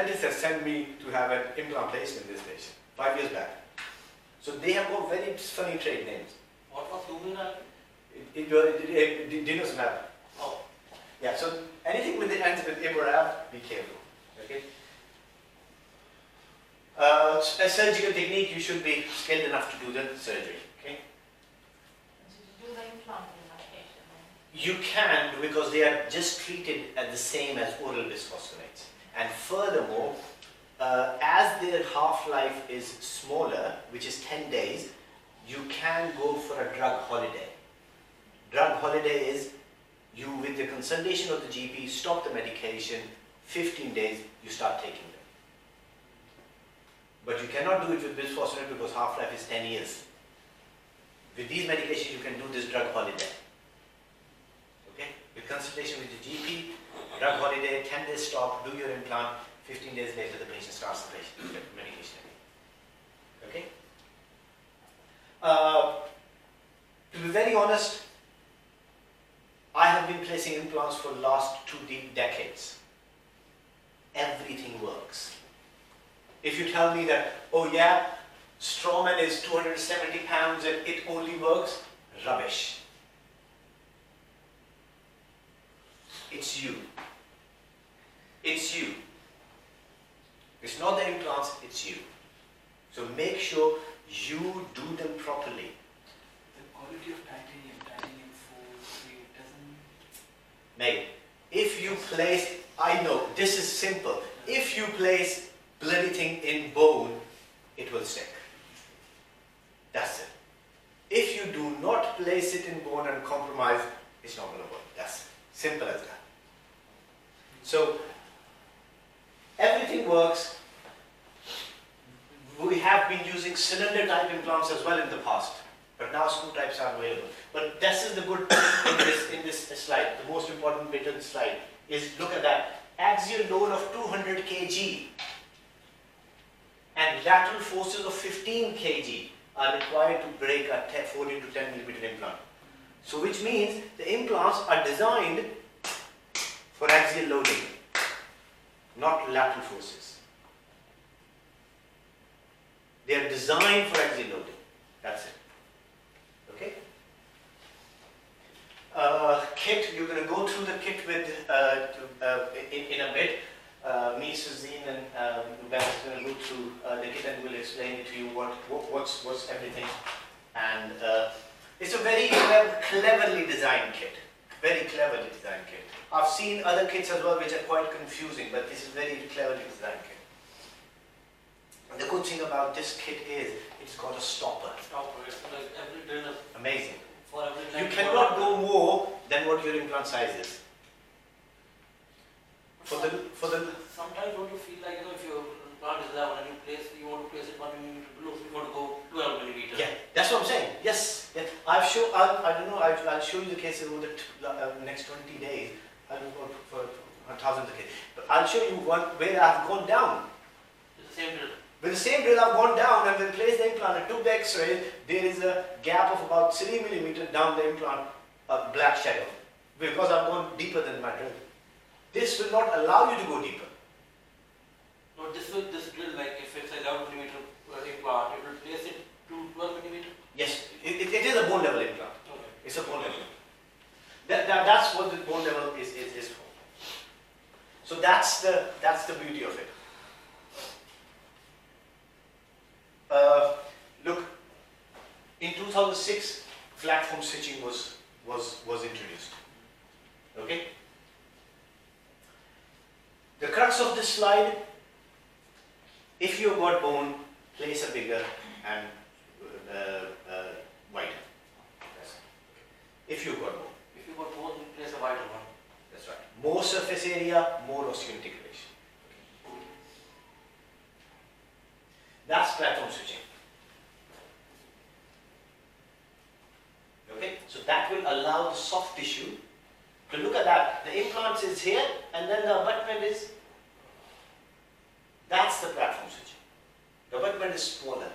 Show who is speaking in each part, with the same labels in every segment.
Speaker 1: dentist has sent me to have an implant placed in this patient 5 years back. So they have got very funny trade names.
Speaker 2: What was luminal?
Speaker 1: Denosumab.
Speaker 2: Oh.
Speaker 1: Yeah, so anything with the ends with ib or ab, be careful. Okay? A surgical technique, you should be skilled enough to do the surgery. Okay?
Speaker 3: Do the implant in that patient?
Speaker 1: You can, because they are just treated as the same as oral bisphosphonates. And furthermore, as their half-life is smaller, which is 10 days, you can go for a drug holiday. Drug holiday is you, with the consultation of the GP, stop the medication, 15 days, you start taking them. But you cannot do it with bisphosphonate because half-life is 10 years. With these medications, you can do this drug holiday. Okay? With consultation with the GP, drug holiday, 10 days stop, do your implant, 15 days later the patient starts the medication again. Okay? To be very honest, I have been placing implants for the last 2 decades. Everything works. If you tell me that, oh yeah, Straumann is 270 pounds and it only works, rubbish. It's you. It's you. It's not the implants, it's you. So make sure you do them properly.
Speaker 2: The quality of titanium 4, it doesn't...
Speaker 1: Mate, if you place, I know, this is simple. If you place bloody thing in bone, it will stick. That's it. If you do not place it in bone and compromise, it's not going to work. That's it. Simple as that. So, everything works. We have been using cylinder type implants as well in the past, but now screw types are available. But this is the good thing in this slide. The most important bit of the slide is, look at that. Axial load of 200 kg and lateral forces of 15 kg are required to break a 14 to 10 millimeter implant. So which means the implants are designed for axial loading, not lateral forces. They are designed for axial loading. That's it. Okay? Kit, you're going to go through the kit with in a bit. Me, Suzine, and Beth is going to go through the kit and we'll explain it to you what's everything. And it's a very cleverly designed kit. Very cleverly designed kit. I've seen other kits as well which are quite confusing, but this is very cleverly designed kit. And the good thing about this kit is it's got a stopper.
Speaker 2: Stopper, it's like every drill.
Speaker 1: Amazing.
Speaker 2: For every
Speaker 1: You cannot go more than what your implant size is.
Speaker 2: Sometimes don't you feel like, if your implant is 11 and you want to place it 1 millimeter below, so you want to go 12 millimeters.
Speaker 1: Yeah, that's what I'm saying. Yes. Yeah. I'll show you the cases over the next 20 days. I'll go for thousands of cases. But I'll show you one where I've gone down.
Speaker 2: It's the same drill.
Speaker 1: With the same drill, I've gone down and then placed the implant. I took the X-ray. There is a gap of about 3 millimeters down the implant, a black shadow, because I've gone deeper than my drill. This will not allow you to go deeper.
Speaker 2: No, this drill, like if it's a 11 millimeter implant, it will place it to 12 millimeter.
Speaker 1: Yes, it is a bone level implant.
Speaker 2: Okay.
Speaker 1: It's a bone level. That's what the bone level is for. So that's the beauty of it. Look, in 2006, flat foam stitching was introduced. Okay. The crux of this slide: if you've got bone, place a bigger and wider. If you've got bone.
Speaker 2: If you got bone, place a wider one.
Speaker 1: That's right. More surface area, more osseointegration. Okay. That's platform switching. Okay, so that will allow the soft tissue to look at that. The implant is here, and then the abutment is. That's the platform switching. The abutment is smaller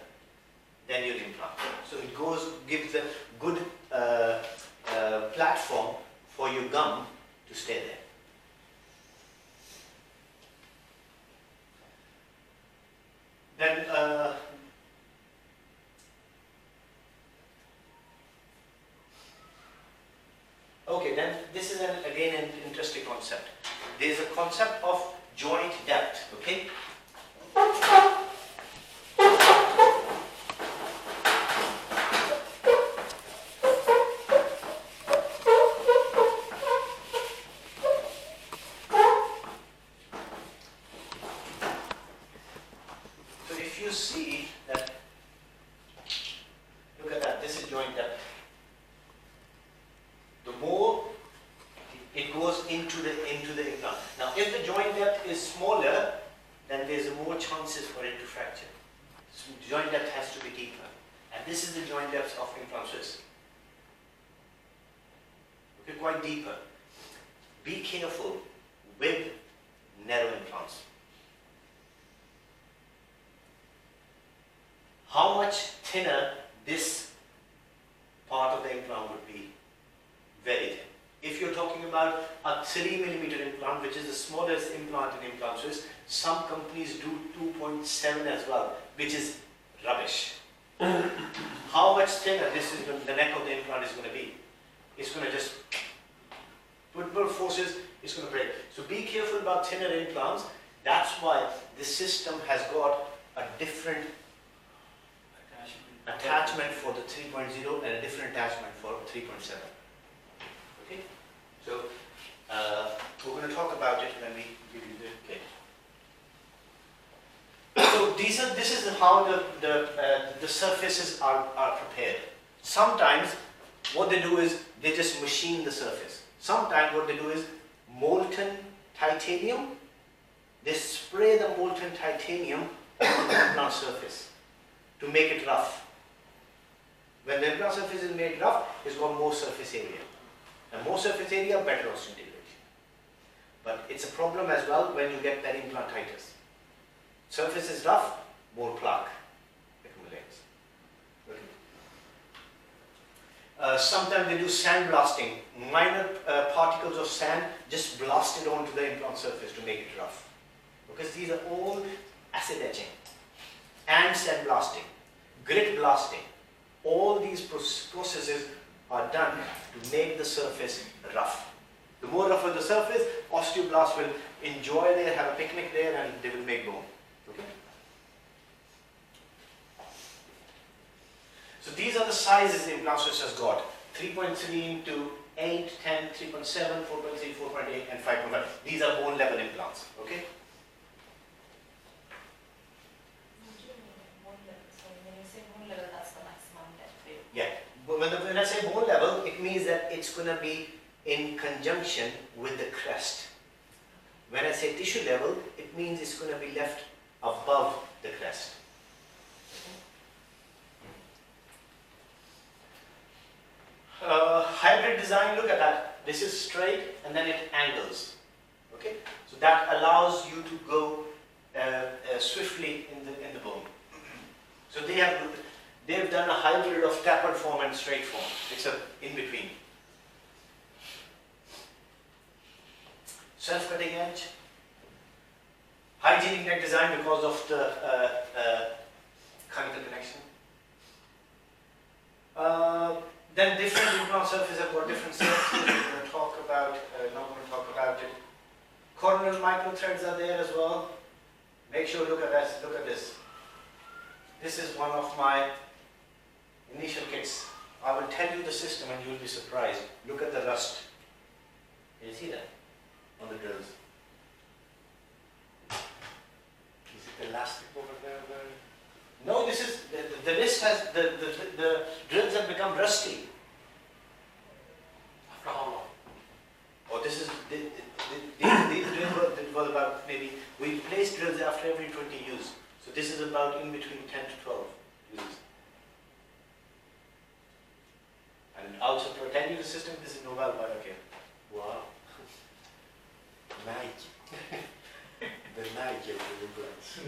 Speaker 1: than your implant, so it gives a good platform for your gum to stay there. Then okay, then this is again an interesting concept. There is a concept of joint depth. Okay. So if you see that, look at that. This is joint depth. The more it goes into the implant. Now, if the joint depth is smaller, then there's more chances for it to fracture. So joint depth has to be deeper, and this is the joint depth of implant Swiss. Okay, quite deeper. Be careful with narrow implants. How much thinner this part of the implant would be? Very thin. If you're talking about a 3 mm implant, which is the smallest implant in implant Swiss, some companies do 2.7 as well, which is rubbish. How much thinner the neck of the implant is going to be? It's going to just, with more forces, it's going to break. So be careful about thinner implants. That's why the system has got a different attachment for the 3.0 and a different attachment for 3.7. Okay, so we're going to talk about it when we give you the kit. So this is how the surfaces are prepared. Sometimes what they do is they just machine the surface. Sometimes what they do is molten titanium. They spray the molten titanium on the implant surface to make it rough. When the implant surface is made rough, it's got more surface area. And more surface area, better osseointegration. But it's a problem as well when you get peri-implantitis. Surface is rough, more plaque accumulates. Okay. Sometimes they do sandblasting. Minor particles of sand just blasted onto the implant surface to make it rough. Because these are all acid etching and sandblasting, grit blasting. All these processes are done to make the surface rough. The more rougher the surface, osteoblasts will enjoy there, have a picnic there, and they will make bone. Okay? So these are the sizes the implant Swiss has got. 3.3 into 8, 10, 3.7, 4.3, 4.8, and 5.5. These are bone level implants. Okay? Yeah, but when I say bone level, it means that it's going to be in conjunction with the crest. When I say tissue level, it means it's going to be left above the crest. Hybrid design, look at that. This is straight and then it angles. Okay, so that allows you to go swiftly in the bone. So they've done a hybrid of tapered form and straight form. It's a in between. Self-cutting edge. Hygienic neck design because of the conical connection. Then different implant surfaces have got different surfaces. We're going to talk about, not going to talk about it. Coronal micro threads are there as well. Make sure look at this. Look at this. This is one of my initial kits. I will tell you the system and you will be surprised. Look at the rust. Can you see that on the drills? Is it elastic over there? No, this is the wrist has the drills have become rusty.
Speaker 2: After how long?
Speaker 1: Oh, this is these drills were about maybe we place drills after every 20 use. So this is about in between 10 to 12 uses. And also to tell you the system, this is Nobel Biocare.
Speaker 4: Wow. Nike. The Nike of the implants.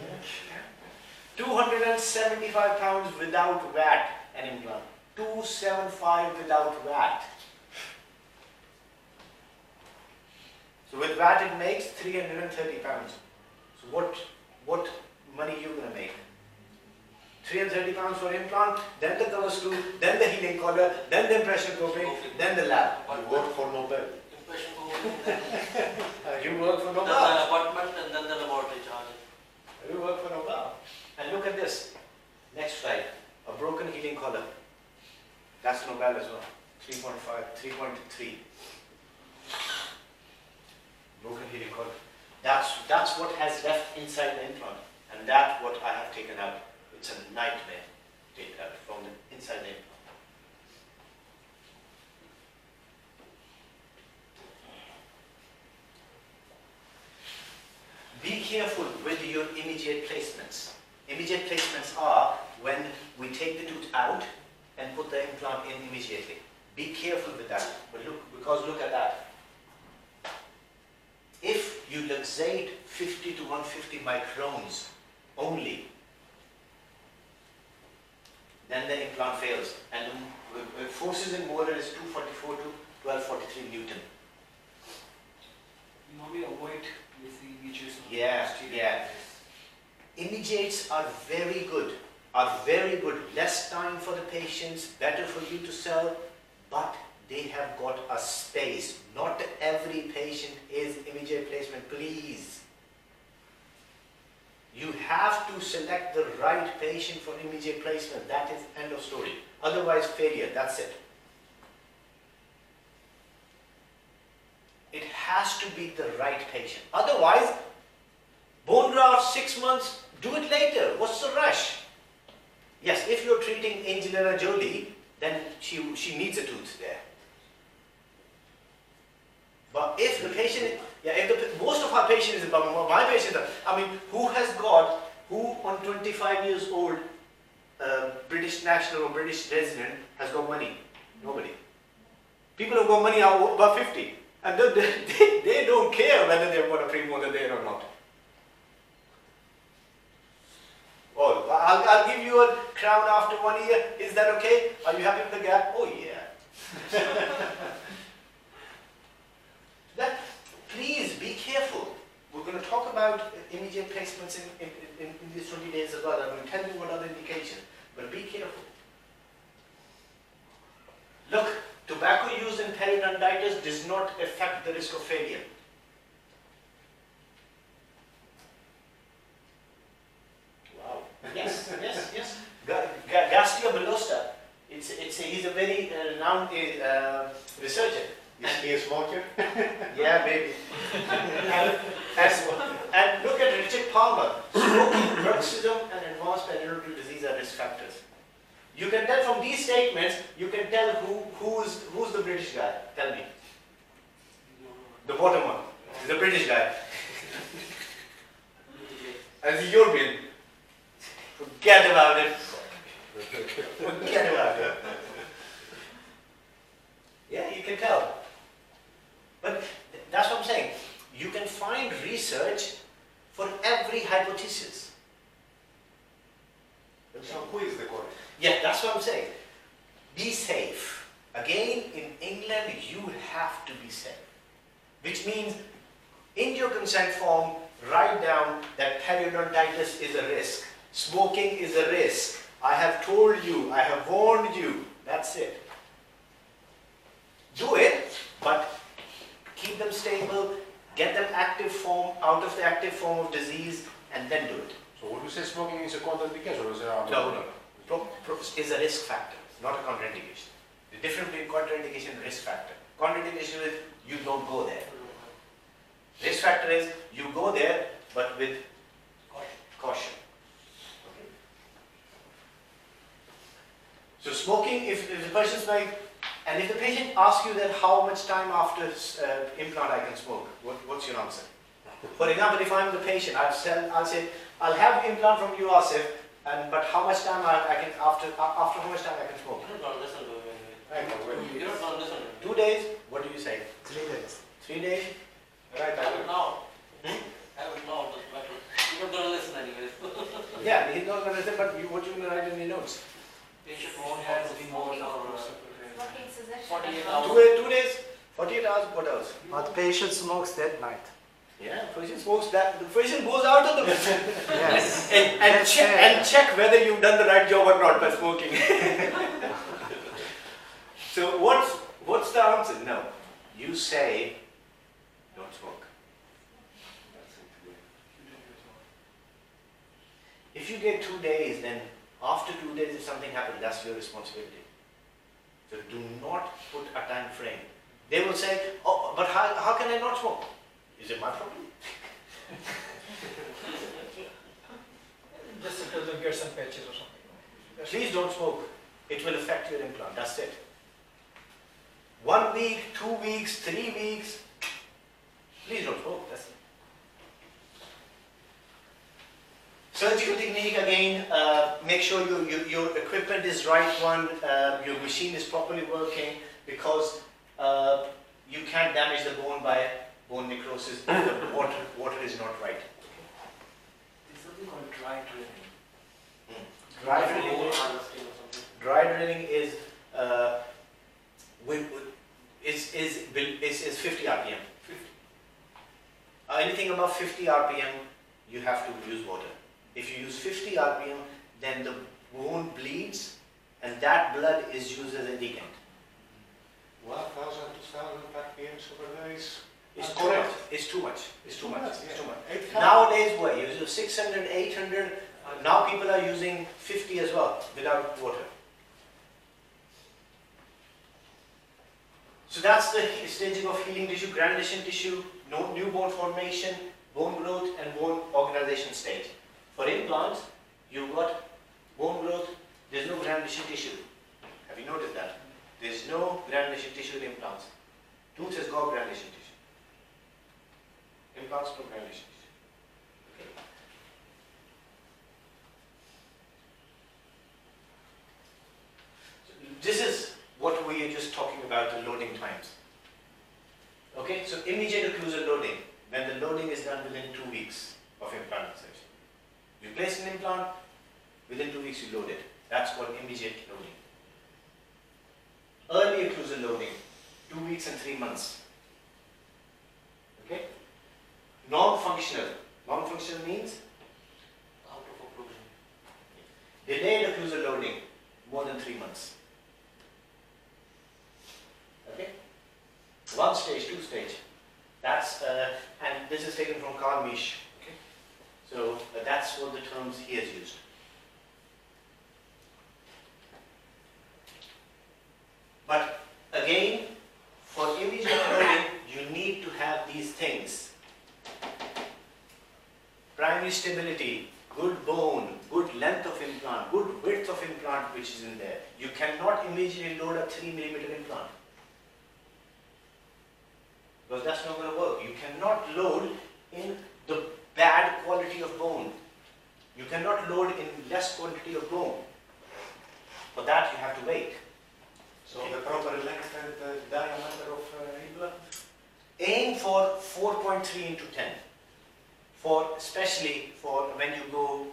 Speaker 1: 275 pounds without VAT an implant. 275 without VAT. So with VAT it makes 330 pounds. So what money you going to make? for implant, then the cover screw, then the healing collar, then the impression coping, then the lab.
Speaker 4: You work for Nobel.
Speaker 2: Impression code, then
Speaker 1: You work for
Speaker 2: the
Speaker 1: Nobel.
Speaker 2: apartment and then the laboratory charge.
Speaker 1: You work for Nobel. And look at this. Next slide. A broken healing collar. That's Nobel as well. 3.5, 3.3. Broken healing collar. That's what has left inside the implant. And that's what I have taken out. It's a nightmare to take out from the inside the implant. Be careful with your immediate placements. Immediate placements are when we take the tooth out and put the implant in immediately. Be careful with that. But look at that. If you luxate 50 to 150 microns only, then the implant fails. And the forces in molar is 244 to 1243 Newton.
Speaker 5: Normally avoid with the images.
Speaker 1: Yeah. Immediates are very good. Less time for the patients, better for you to sell, but they have got a space. Not every patient is immediate placement, please. You have to select the right patient for immediate placement. That is end of story. Otherwise failure, that's it. It has to be the right patient. Otherwise, bone graft 6 months, do it later. What's the rush? Yes, if you're treating Angelina Jolie, then she needs a tooth there. But if the patient, most of our patients, my patients, who on 25 years old, British national or British resident has got money? Nobody. People who got money are above 50. And they don't care whether they've got a premolar there or not. Oh, I'll give you a crown after 1 year. Is that okay? Are you happy with the gap? Oh yeah. Please be careful. We're going to talk about immediate placements in these 20 days as well. I'm going to tell you what other indications. But be careful. Look, tobacco use in periodontitis does not affect the risk of failure. Wow. Yes. Gastia Belosta. He's a very renowned researcher.
Speaker 4: Is he a smoker?
Speaker 1: Yeah, maybe. and look at Richard Palmer. Smoking, bruxism, and advanced periodontal disease are risk factors. You can tell from these statements, you can tell who's the British guy. Tell me. The bottom one. He's the British guy. And the European. Forget about it. Forget about it. Yeah, you can tell. But that's what I'm saying. You can find research for every hypothesis.
Speaker 4: So who is the correct?
Speaker 1: Yeah, that's what I'm saying. Be safe. Again, in England, you have to be safe. Which means, in your consent form, write down that periodontitis is a risk. Smoking is a risk. I have told you, I have warned you. That's it. Do it, but keep them stable, get them active form, out of the active form of disease, and then do it.
Speaker 4: So would you say smoking is a contraindication or is it a...
Speaker 1: No. Is a risk factor, not a contraindication. The difference between contraindication and risk factor. Contraindication is you don't go there. Risk factor is you go there, but with caution. Okay? So smoking, if the person's like, and if the patient asks you that how much time after implant I can smoke, what's your answer? For example, if I'm the patient, I'll say, I'll have the implant from you, Asif, but how much time I can, after how much time I can smoke?
Speaker 2: You don't listen to him anyway. You don't listen to him.
Speaker 1: 2 days? What do you say?
Speaker 5: 3 days.
Speaker 1: 3 days? Right,
Speaker 2: Have it now.
Speaker 1: Hmm?
Speaker 2: Have it now, doesn't matter. You're not going to listen anyways.
Speaker 1: Yeah, he's not going to say, but what you going to write in the notes?
Speaker 2: Patient won't have to be more or
Speaker 3: Smoking cessation.
Speaker 2: 48
Speaker 3: as well.
Speaker 2: hours.
Speaker 1: 2 days? 48 hours? What else?
Speaker 5: But patient smokes that night.
Speaker 1: Yeah, Persian smokes that. The Persian goes out of the
Speaker 4: Yes.
Speaker 1: and check whether you've done the right job or not by smoking. So what's the answer? No, you say don't smoke. If you get 2 days, then after 2 days, if something happens, that's your responsibility. So do not put a time frame. They will say, oh, but how can I not smoke? Is it my problem?
Speaker 5: Just until they get some patches or something.
Speaker 1: Please don't smoke. It will affect your implant. That's it. 1 week, 2 weeks, 3 weeks. Please don't smoke. That's it. Surgical technique again. Make sure your equipment is right one. Your machine is properly working, because you can't damage the bone by bone necrosis if the water is not right.
Speaker 2: There's something called dry drilling.
Speaker 1: Dry
Speaker 2: Bone
Speaker 1: drilling.
Speaker 2: harvesting or something.
Speaker 1: Dry drilling is 50 RPM. 50. Anything above 50 RPM, you have to use water. If you use 50 RPM, then the bone bleeds, and that blood is used as a decant.
Speaker 4: 1,000, 2,000 RPM over days.
Speaker 1: It's
Speaker 4: That's
Speaker 1: too much.
Speaker 4: correct.
Speaker 1: It's too much. It's too much.
Speaker 4: Yeah.
Speaker 1: It's too much.
Speaker 4: 800.
Speaker 1: Nowadays, what? You use 600, 800. Now people are using 50 as well, without water. So that's the staging of healing tissue, granulation tissue, new bone formation, bone growth, and bone organization stage. For implants, you've got bone growth, there's no granulation tissue. Have you noticed that? There's no granulation tissue in implants. Tooth has got granulation tissue. Implants, no granulation tissue. Okay. So this is what we are just talking about, the loading times. Okay, so immediate occlusal loading, when the loading is done within 2 weeks of implant insertion. You place an implant, within 2 weeks you load it. That's called immediate loading. Early occlusal loading, 2 weeks and 3 months. Okay? Non-functional. Non-functional means
Speaker 2: Out of occlusion.
Speaker 1: delayed occlusal loading, more than 3 months. Okay? 1 stage, 2 stage. That's, and this is taken from Carl Misch. Okay? So that's what the terms he has used. But again, for immediate loading, you need to have these things. Primary stability, good bone, good length of implant, good width of implant which is in there. You cannot immediately load a 3 mm implant, because that's not going to work. You cannot load in the bad quality of bone. You cannot load in less quantity of bone. For that you have to wait.
Speaker 4: So the proper length and diameter of implant?
Speaker 1: Aim for 4.3 into 10. For especially for when you go,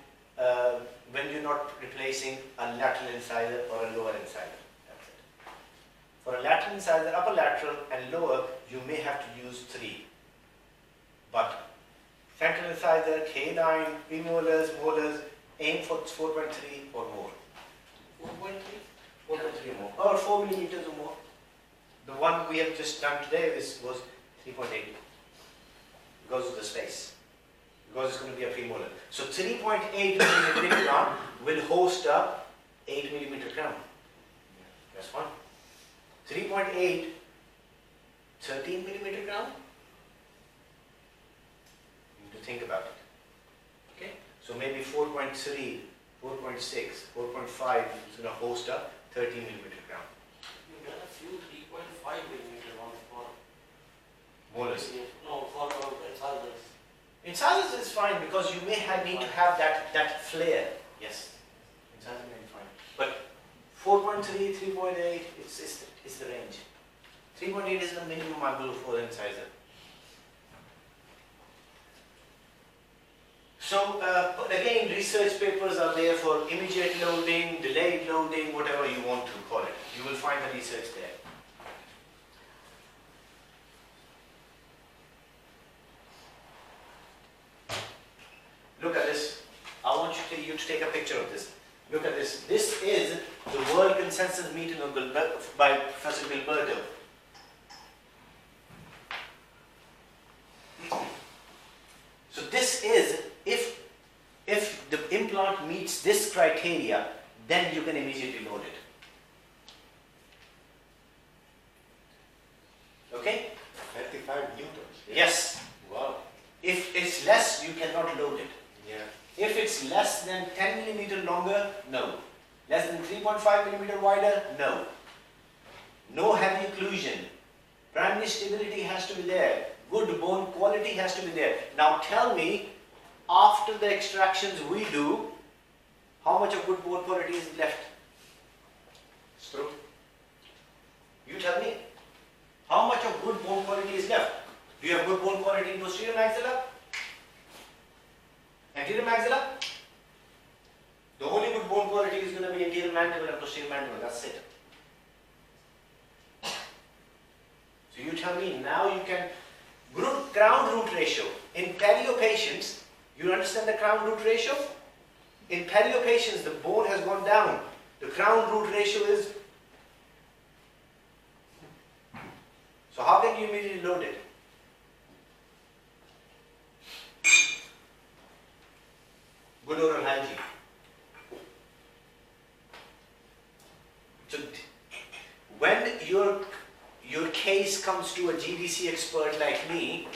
Speaker 1: when you're not replacing a lateral incisor or a lower incisor. That's it. For a lateral incisor, upper lateral and lower, you may have to use 3. But central incisor, canine, premolars, molars, aim for 4.3 or more.
Speaker 2: 4.3?
Speaker 1: 4.3 or more, or 4 millimeters or more. The one we have just done today was 3.8 because of the space, because it's going to be a premolar. So 3.8 millimeter implant will host a 8 millimeter crown. That's fine. 3.8, 13 millimeter crown. You need to think about it. Okay, so maybe 4.3, 4.6, 4.5 is going to host a 13 millimeter crown.
Speaker 2: You've done a few 3.5 millimeter ones for
Speaker 1: Molars.
Speaker 2: No, for incisors.
Speaker 1: Incisors is fine because you may need to have that flare. Yes, incisors may be fine. But 4.3, 3.8, it's the range. 3.8 is the minimum I will for the incisor. So, but again, research papers are there for immediate loading, delayed loading, whatever you want to call it. You will find the research there. look at this. I want you to take a picture of this. Look at this. This is the World Consensus Meeting of by Professor Gilberto. So this is, if the implant meets this criteria, then you can immediately load it. Okay?
Speaker 4: 35 newtons.
Speaker 1: Yes.
Speaker 4: Wow.
Speaker 1: If it's less, you cannot load it.
Speaker 4: Yeah.
Speaker 1: If it's less than 10 millimeter longer, no. Less than 3.5 millimeter wider, no. No heavy occlusion. Primary stability has to be there. Good bone quality has to be there. Now tell me, after the extractions we do, how much of good bone quality is left?
Speaker 4: It's true.
Speaker 1: You tell me. How much of good bone quality is left? Do you have good bone quality in posterior maxilla? Anterior maxilla? The only good bone quality is going to be anterior mandible and posterior mandible. That's it. So you tell me, now you can, crown root ratio. In perio patients, you understand the crown root ratio? In perio patients, the bone has gone down. The crown root ratio is, so how can you immediately load it? Good oral hygiene. So when your case comes to a GDC expert like me,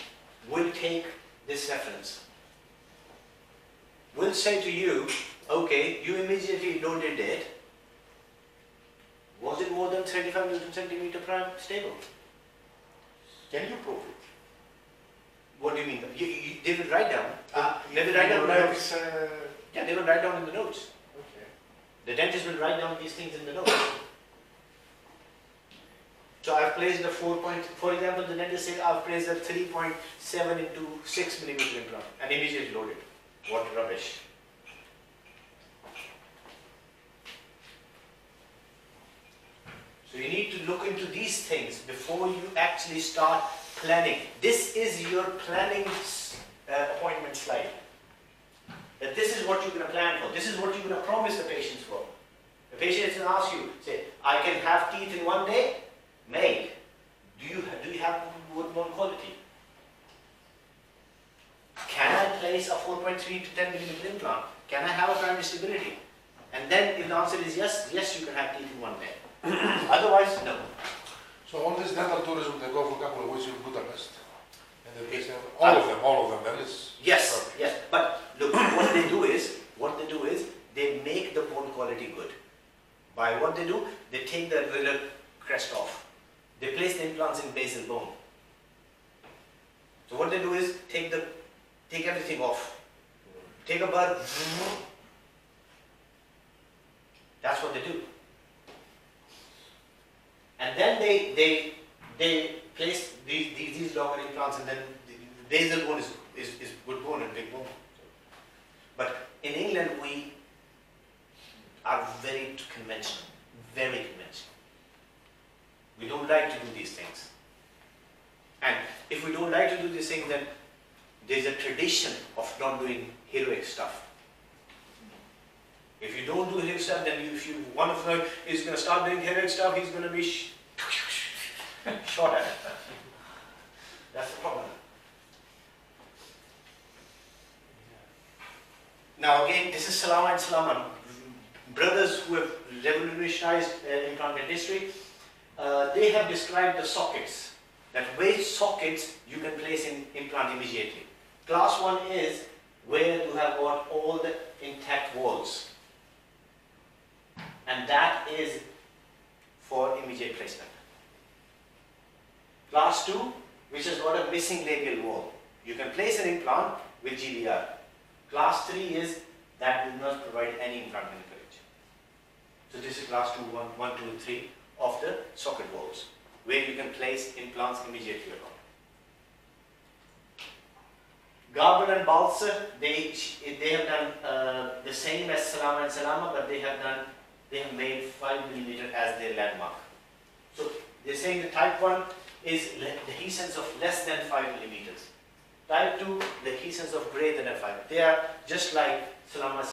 Speaker 1: we'll take this reference. We'll say to you, okay, you immediately loaded it. Was it more than 35 Newton centimeter prime stable?
Speaker 4: Can you prove it?
Speaker 1: What do you mean? They will write down. They will write down in the notes. Yeah, they will write down in the notes.
Speaker 4: Okay.
Speaker 1: The dentist will write down these things in the notes. So I've placed the 4 point, for example, the dentist says I've placed a 3.7 into 6 millimeter implant and immediately load it. What rubbish. So you need to look into these things before you actually start planning. This is your planning appointment slide. That this is what you're going to plan for. This is what you're going to promise the patients for. The patient is going to ask you, say, I can have teeth in one day. Mate, do you have good bone quality? Can I place a 4.3 to 10 millimeter implant? Can I have a primary stability? And then if the answer is yes, yes, you can have teeth in one day. Otherwise, no.
Speaker 6: So all this dental tourism, they go for a couple of weeks in Budapest, and they visit all of them. Then it's
Speaker 1: Yes,
Speaker 6: perfect.
Speaker 1: yes. But look, what they do is they make the bone quality good. By what they do, they take the velar crest off. They place the implants in basal bone. So what they do is take everything off. Take a bud. That's what they do. And then they place these longer implants, and then the basal bone is good bone and big bone. But in England we are very conventional, very conventional. We don't like to do these things. And if we don't like to do these things, then there's a tradition of not doing heroic stuff. If you don't do heroic stuff, then one of them is going to start doing heroic stuff, he's going to be shot at. That's the problem. Now again, this is Salama and Salaman, brothers who have revolutionized implant dentistry. They have described the sockets, that which sockets you can place in implant immediately. Class 1 is where you have got all the intact walls, and that is for immediate placement. Class 2, which has got a missing labial wall. You can place an implant with GDR. Class 3 is that will not provide any implant coverage. So this is class 2, 1, 2, and 3 of the socket walls, where you can place implants immediately around. Garber and Balser, they have done the same as Salama and Salama, but they have made 5 millimeter as their landmark. So they're saying the type 1 is the adhesance of less than 5 millimeters. Type 2, the adhesins of greater than F5. They are just like Salama